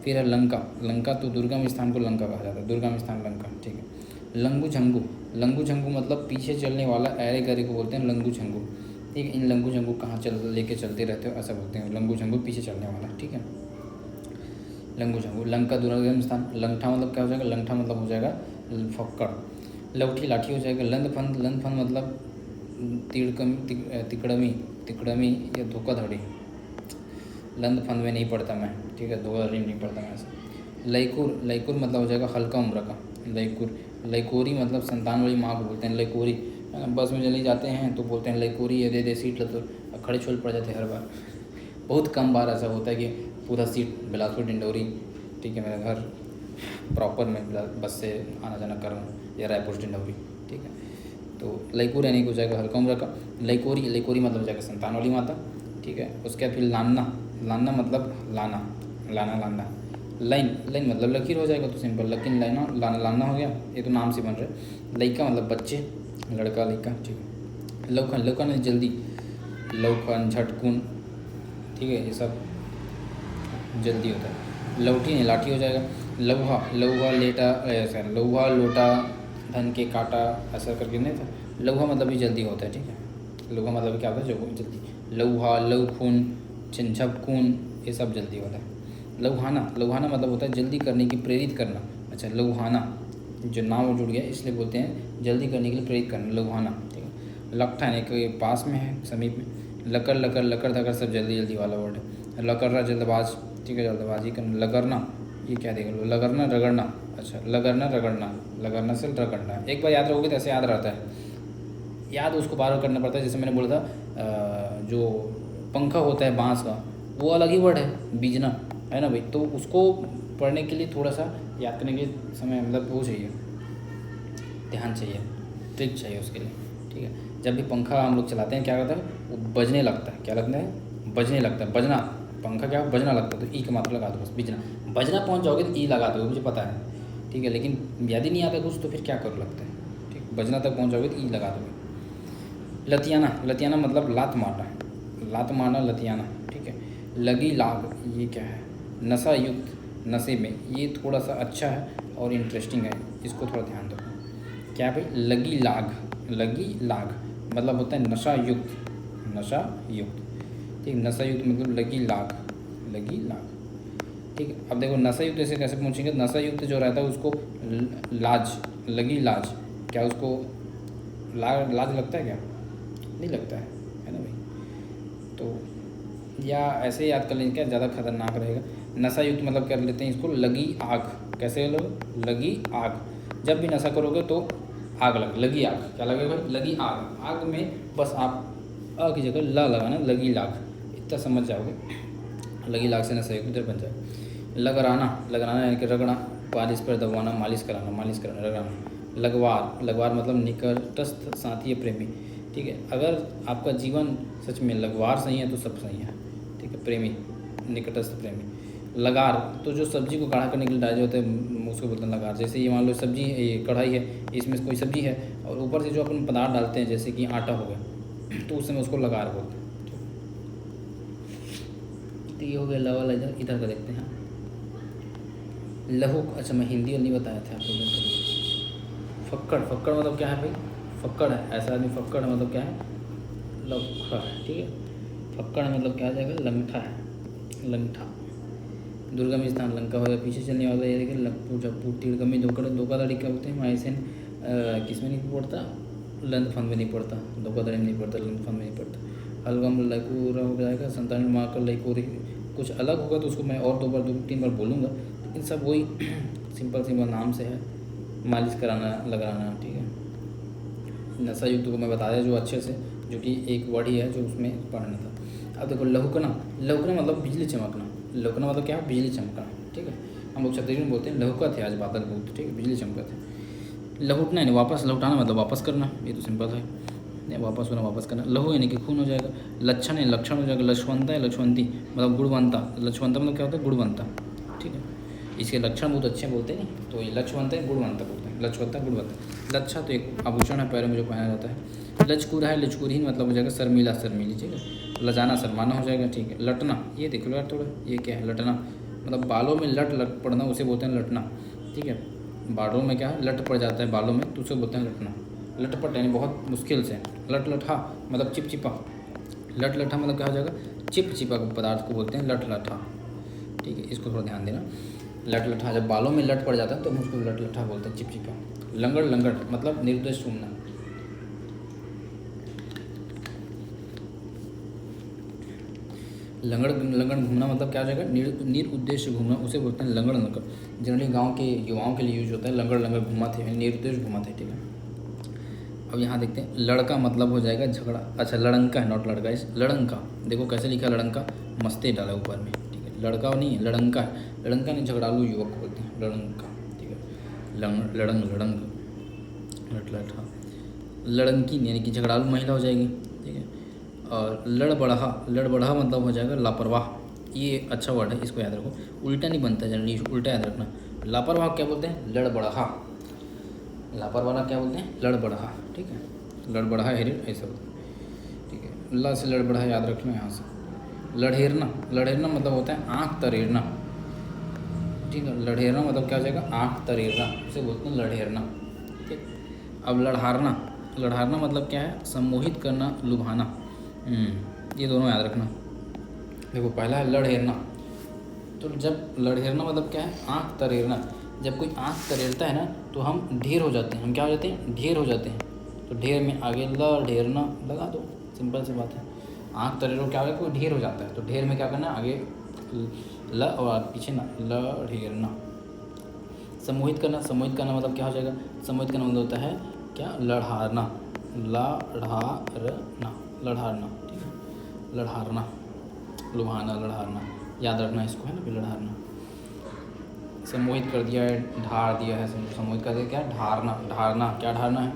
फिर है लंका तो दुर्गम स्थान को लंका कहा जाता है, दुर्गम स्थान लंका, ठीक है। लंगू झंगू मतलब पीछे चलने वाला, ऐरे गैरे को बोलते हैं लंगू झंगू, ठीक है। इन लंगू झंगू कहाँ लेके चलते रहते हो ऐसा बोलते हैं, लंगू झंगू पीछे चलने वाला, ठीक है। लंगू झंगू, लंका दुर्गम स्थान, लंगठा मतलब क्या हो जाएगा, लंगठा मतलब हो जाएगा फक्कड़। लौठी लाठी हो जाएगा। लंदफंद मतलब तिकड़मी या धोखाधड़ी। लंदफंद में नहीं पढ़ता मैं, ठीक है, धोखाधड़ी नहीं पढ़ता मैं ऐसे। लयकुर मतलब हो जाएगा हल्का उम्र का, लयकोरी मतलब संतान वाली माँ को बोलते हैं लयकोरी। बस में चले जाते हैं तो बोलते हैं लयकोरी ये दे सीट, तो खड़े छोल पड़ जाते हैं हर बार। बहुत कम बार ऐसा होता है कि पूरा सीट बिलासपुर डिंडोरी, ठीक है, मेरा घर प्रॉपर में बस से आना जाना कर रहा हूँ, या रायपुर डिंडोरी, ठीक है। तो लयकुर यानी कि हो जाएगा हल्का उम्र का। लयकोरी मतलब हो जाएगा संतान वाली माता, ठीक है। उसके बाद फिर लाना मतलब लाना। लाइन मतलब लकीर हो जाएगा, तो सिंपल लकीन लाना हो गया, ये तो नाम से बन रहा है। लइका मतलब बच्चे, लड़का लइका, ठीक है। लौखन जल्दी, लौखन झटकुन, ठीक है, ये सब जल्दी होता है। लौठी नहीं लाठी हो जाएगा। लौहा लोटा धन के काटा, ऐसा करके नहीं था। लौहा मतलब भी जल्दी होता है, ठीक है। लौहा मतलब क्या होता है, जो जल्दी। लौहा लौखून झपकून ये सब जल्दी होता है। लौहाना मतलब होता है जल्दी करने की, प्रेरित करना। अच्छा लौहाना जो नाम जुड़ गया इसलिए बोलते हैं जल्दी करने के लिए प्रेरित करना, लौहाना, ठीक है। लकठा यानी कि पास में है, समीप में। लकर धकर सब जल्दी वाला वर्ड है। लकर्रा जल्दबाज, ठीक है, जल्दबाजी करना। लगरना ये क्या देख लो, लगरना रगड़ना। अच्छा लगरना से रगड़ना, एक बार याद रखोगे तो ऐसे याद रहता है, याद उसको बार बार करना पड़ता है। जैसे मैंने बोला था जो पंखा होता है बांस का, वो अलग ही वर्ड है, बीजना, है ना भाई। तो उसको पढ़ने के लिए थोड़ा सा याद करने के लिए समय मतलब वो चाहिए, ध्यान चाहिए, ट्रिक चाहिए उसके लिए, ठीक है। जब भी पंखा हम लोग चलाते हैं क्या करता है, वो बजने लगता है, क्या लगता है, बजने लगता है, बजना, पंखा क्या बजना लगता है, तो ई का मात्रा लगा दो बस, बिजना, बजना पहुंच जाओगे तो ई लगा दो, मुझे पता है, ठीक है। लेकिन याद ही नहीं आता कुछ तो फिर क्या करो लगता है, ठीक, बजना तक पहुंच जाओगे तो ई लगा दोगे। लतियाना, लतियाना मतलब लात मारना, लात मारना लतियाना, ठीक है। लगी लाग, ये क्या है, नशा युक्त, नशे में, ये थोड़ा सा अच्छा है और इंटरेस्टिंग है, इसको थोड़ा ध्यान दो। क्या भाई, लगी लाग, लगी लाग मतलब होता है नशा युक्त, नशा युक्त, ठीक, नशा युक्त मतलब लगी लाग, लगी लाग, ठीक है। अब देखो नशा युक्त ऐसे कैसे पहुँचेंगे, नशा युक्त जो रहता है उसको लाज, लगी लाज, क्या उसको लाज लगता है क्या, नहीं लगता है ना भाई। तो या ऐसे याद कर लेंगे, क्या ज़्यादा खतरनाक रहेगा। नशा युक्त मतलब कर लेते हैं इसको, लगी आग, कैसे लोग, लगी आग, जब भी नशा करोगे तो आग लगी आग, क्या लगेगा भाई, लगी आग, आग में बस आप आ की जगह ला लगाना, लगी लाग, इतना समझ जाओगे, लगी लाग से नशा युक्त उधर बन जाए। लगराना, लगराना यानी कि रगड़ा, पालिश पर दबाना, मालिश कराना, मालिश कराना, रगड़ाना। लगवार, लगवार मतलब निकटस्थ साथी या प्रेमी, ठीक है। अगर आपका जीवन सच में लगवार सही है तो सब सही है, ठीक है, प्रेमी, निकटस्थ प्रेमी। लगार तो जो सब्जी को गाढ़ा करने के लिए डाले होते हैं उसको बोलते हैं लगार। जैसे ये मान लो सब्जी, ये कढ़ाई है, इसमें कोई सब्जी है और ऊपर से जो अपन पदार्थ डालते हैं जैसे कि आटा हो गया, तो उस समय उसको लगार बोलते हैं। तो ये हो गया लवा, इधर का देखते हैं। लहू, अच्छा मैं हिंदी और नहीं बताया था आपको। फक्कड़, फक्कड़ मतलब क्या है भाई, फक्कड़ है, ऐसा आदमी फक्कड़ है मतलब क्या है, लंगठा है, ठीक है। फक्कड़ मतलब क्या आ जाएगा, लंगठा है, लंगठा। दुर्गम स्थान लंका हो गया, पीछे चलने वाला ये देखिए, लपू झप्पू तिड़गमी धोखाधड़ी क्या बोलते हैं, माइसेन किस में नहीं पड़ता, लंद फंद में नहीं पड़ता, धोखाधड़ी में नहीं पड़ता, लंद फंद में नहीं पड़ता। अलगम लकूरा हो जाएगा, संतान माँ कर लकूरी, कुछ अलग होगा तो उसको मैं और 2 3 बार बोलूँगा, लेकिन सब वही सिंपल सिंपल नाम से है। मालिश कराना, लगाना, ठीक है। नशा युक्त को मैं बता दिया जो अच्छे से, जो कि एक वर्ड ही है जो उसमें पढ़ना था। अब देखो लहुकना, लहुकना मतलब बिजली चमकना, लहुकना मतलब क्या है, बिजली चमकना, ठीक है। हम लोग छत्तीसगढ़ में बोलते हैं लहुका थे आज बादल बहुत, ठीक है, बिजली चमका थे। लहुटना यानी वापस, लौटाना मतलब वापस करना, ये तो सिंपल है, नहीं वापस होना, वापस करना। लहू यानी कि खून हो जाएगा। लक्षण है, लक्षण हो जाएगा। लक्ष्मणता है, लक्ष्मणती मतलब गुणवंता, लक्ष्मणता मतलब क्या होता है, गुणवंता, ठीक है। इसके लक्षण बहुत अच्छे बोलते हैं, तो ये लक्ष्मणता है, गुणवंता बोलते हैं, लक्ष्मणता गुणवंता। लच्छा तो एक आभूषण है, पैरों में जो पहना जाता है। लचकुरा है, लचकुरहीन मतलब हो जाएगा शर्मीला, शर्मीली, ठीक है। लजाना, शर्माना हो जाएगा, ठीक है। लटना, ये देख लो यार थोड़ा, ये क्या है, लटना मतलब बालों में लट पड़ना, उसे बोलते हैं लटना, ठीक है। बालों में क्या है, लट पड़ जाता है बालों में, तो उसे बोलते हैं लटना। लटपट यानी बहुत मुश्किल से। लट लठा मतलब चिपचिपा, लट लठा मतलब क्या हो जाएगा, चिपचिपा पदार्थ को बोलते हैं लट लठा, ठीक है। इसको थोड़ा ध्यान देना। लट लठा जब बालों में लट पड़ जाता है तो हम उसको लट लठा बोलते हैं, चिपचिपा। लंगड़, लंगड़ मतलब निर्देश घूमना, लंगड़, लंगड़ घूमना मतलब क्या हो जाएगा, निरुद्देश्य घूमना, उसे बोलते हैं लंगड़, लंगड़। जनरली गांव के युवाओं के लिए यूज होता है लंगड़, लंगड़ घूमा थे, निरुद्देश्य घूमा थे, ठीक है। अब यहाँ देखते हैं, लड़का मतलब हो जाएगा झगड़ा, अच्छा लड़ंका है, नॉट लड़का, इस लड़ंका, देखो कैसे लिखा है लड़ंका, मस्ते डाला ऊपर में, ठीक है। लड़का नहीं है, लड़ंका है, लड़ंका नहीं झगड़ालू युवक को बोलते हैं लड़ंका, ठीक है। लड़ंग, लड़ंग, लट लठा। लड़ंकी यानी कि झगड़ालू महिला हो जाएगी, ठीक है। और लड़बड़हा, लड़बड़हा मतलब हो जाएगा लापरवाह, ये अच्छा वर्ड है, इसको याद रखो, उल्टा नहीं बनता है जनरली, उल्टा याद रखना। लापरवाह क्या बोलते हैं, लड़बड़हा, लापरवाह क्या बोलते हैं, लड़बड़हा, ठीक है। लड़बड़हा हेरिड ऐसा होता है, ठीक है। ला से लड़बड़हा याद रखना यहाँ से। लड़ेरना, लड़ेरना मतलब होता है आँख तरेरना, ठीक है। लड़ेरना मतलब क्या हो जाएगा, आँख तरेरना, उसे बोलते हैं लड़ेरना, ठीक। अब लड़हारना, लड़हारना मतलब क्या है, सम्मोहित करना, लुभाना, ये दोनों याद रखना। देखो पहला है लड़ेरना, तो जब लड़ेरना मतलब क्या है, आँख तरेरना, जब कोई आँख तरेरता है ना तो हम ढेर हो जाते हैं, हम क्या हो जाते हैं, ढेर हो जाते हैं। तो ढेर में आगे ल ढेरना लगा दो, सिंपल सी बात है। आँख तरेरो क्या होगा, कोई ढेर हो जाता है, तो ढेर में क्या करना है, आगे ल और पीछे ना, ल ढेरना। सम्मोहित करना, सम्मोहित करना मतलब क्या हो जाएगा, सम्मोहित करना मतलब होता है क्या, लड़हारना, लड़हारना, लड़हारना, ठीक है। लड़हारना, लुभाना, लड़हारना। याद रखना इसको, है ना, पिल्ला ढारना। सम्मोहित कर दिया है, ढार दिया है, सम्मोहित कर दिया, क्या ढारना, ढारना क्या ढारना है,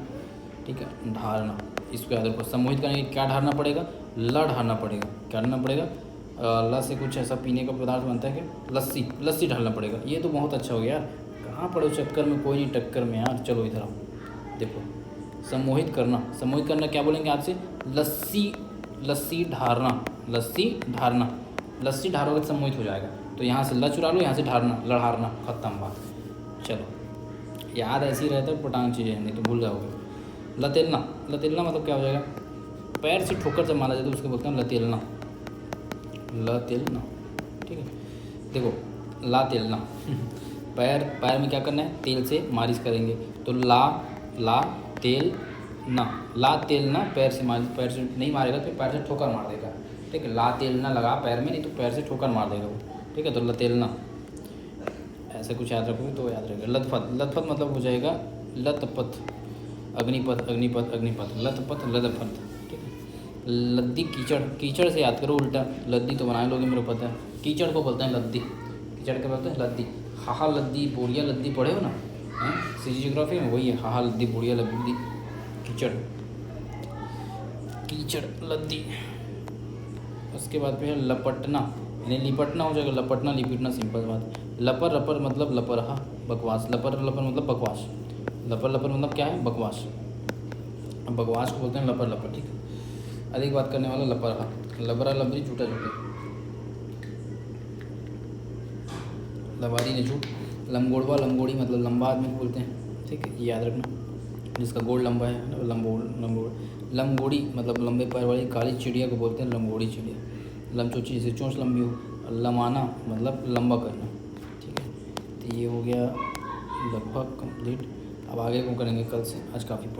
ठीक है, ढारना। इसको याद रखो, सम्मोहित करने के लिए क्या ढारना पड़ेगा, ल ढारना पड़ेगा। क्या ढारना पड़ेगा, ल से कुछ ऐसा पीने का पदार्थ बनता है क्या, लस्सी, लस्सी ढालना पड़ेगा। ये तो बहुत अच्छा हो गया यार, कहाँ पड़े हो चक्कर में, कोई नहीं टक्कर में यार। चलो इधर आओ, देखो सम्मोहित करना, सम्मोहित करना क्या बोलेंगे आपसे, लस्सी, लस्सी ढारना, लस्सी ढारना। लस्सी ढारोगे तो सम्मोहित हो जाएगा, तो यहाँ से ल चुरा लो, यहाँ से ढारना, लड़ारना, खत्म बात। चलो याद ऐसे ही रहता है पटांग चीज़ें, नहीं तो भूल जाओगे। लतेलना, लतेलना मतलब क्या हो जाएगा, पैर से ठोकर जब मारा जाए तो उसको बोलते हैं लतेलना, लतेलना, ठीक है। देखो ला तेलना पैर, पैर में क्या करना है, तेल से मालिश करेंगे, तो ला तेल ना, ला तेल ना, पैर से मालिश, पैर से नहीं मारेगा तो पैर से ठोकर मार देगा, ठीक है। ला तेल ना लगा पैर में, नहीं तो पैर से ठोकर मार देगा वो, ठीक है। तो लतेलना, ऐसे कुछ याद रखोगे तो याद रहेगा। लथपथ, लथपथ मतलब हो जाएगा लतपथ, अग्निपथ, अग्निपथ, अग्निपथ, लथपथ, लथपथ, ठीक है। लद्दी, कीचड़, कीचड़ से याद करो उल्टा, लद्दी तो बनाए लोगे मेरे को पता है, कीचड़ को बोलते हैं लद्दी, कीचड़ के बोलते हैं लद्दी। हाहा लद्दी, बोरिया लद्दी पढ़े हो ना, हैं सीजी जियोग्राफी में, वही है हाहा लद्दी, बोरिया लद्दी, कीचड़, कीचड़, लद्दी। उसके बाद फिर लपटना, यानी लिपटना हो जाएगा, लपटना, लिपटना, सिंपल बात। लपर रपर मतलब लपरहा, बकवास, लपर लपर मतलब बकवास, लपर लपर मतलब क्या है, बकवास। अब बकवास को बोलते हैं लपर लपर, ठीक है। अधिक बात करने वाला लपरहा, लबरा लबरी, झूठा झूठे, लबारी ने झूठ। लंगोड़वा, लंगोड़ी मतलब लंबा आदमी को बोलते हैं, ठीक है, ये याद रखना, जिसका गोड़ लंबा है, लंबोड़, लंगोड़। लंगोड़ी मतलब लंबे पैर वाली काली चिड़िया को बोलते हैं लंगोड़ी चिड़िया। लमचोची, जैसे चोंच लंबी हो। लमाना मतलब लंबा करना, ठीक है। तो ये हो गया लगभग कंप्लीट। अब आगे को करेंगे कल से, आज काफ़ी